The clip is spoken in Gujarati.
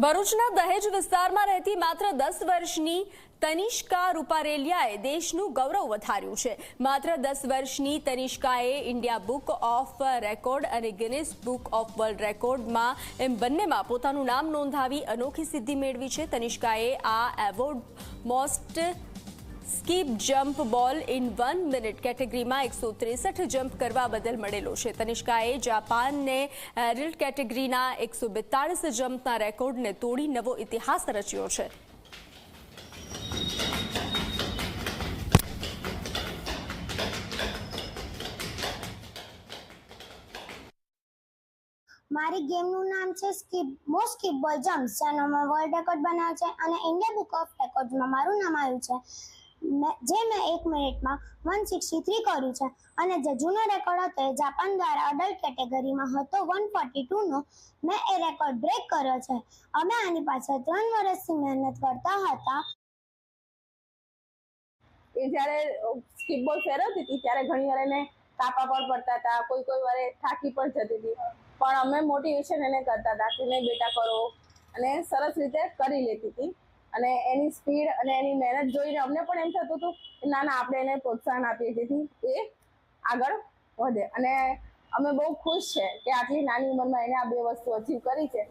ભરૂચના દહેજ વિસ્તારમાં રહેતી માત્ર 10 વર્ષની તનિષ્કા રૂપારેલિયાએ દેશનું ગૌરવ વધાર્યું છે। માત્ર 10 વર્ષની તનિષ્કાએ ઇન્ડિયા બુક ઓફ રેકોર્ડ અને ગિનિસ બુક ઓફ વર્લ્ડ રેકોર્ડમાં એમ બંનેમાં પોતાનું નામ નોંધાવી અનોખી સિદ્ધિ મેળવી છે। તનિષ્કાએ આ award most skip jump ball in 1 minute કેટેગરીમાં 163 જમ્પ કરવા બદલ મળેલો છે। તનિષ્કાએ જાપાનને એરિલ કેટેગરીના 142 જમ્પના રેકોર્ડને તોડી નવો ઇતિહાસ રચ્યો છે। મારી ગેમનું નામ છે મોસ્ટ સ્કીપ બોલ જમ્પ, જેનો મેં વર્લ્ડ રેકોર્ડ બનાવ્યો છે અને ઇન્ડિયા બુક ઓફ રેકોર્ડમાં મારું નામ આવ્યું છે, જે મેં 1 મિનિટમાં 163 કર્યું છે। અને જે જૂનો રેકોર્ડ હતો એ જાપાન દ્વારા અડલ્ટ કેટેગરીમાં હતો 142નો, મેં એ રેકોર્ડ બ્રેક કર્યો છે। અમે આની પાછળ 3 વર્ષથી મહેનત કરતા હતા। એ જ્યારે સ્કીપ બોલ ફેરવતી હતી ત્યારે ઘણી વાર એને કાપા પણ પડતા હતા, કોઈ વાર થાકી પણ જતી હતી, પણ અમે મોટિવેશન એને કરતા હતા કે નહીં બેટા કરો, અને સરસ રીતે કરી લેતી હતી। અને એની સ્પીડ અને એની મહેનત જોઈને અમને પણ એમ થતું હતું કે ના આપણે એને પ્રોત્સાહન આપીએ જેથી એ આગળ વધે। અને અમે બહુ ખુશ છે કે આટલી નાની ઉંમરમાં એને આ 2 વસ્તુ અચીવ કરી છે।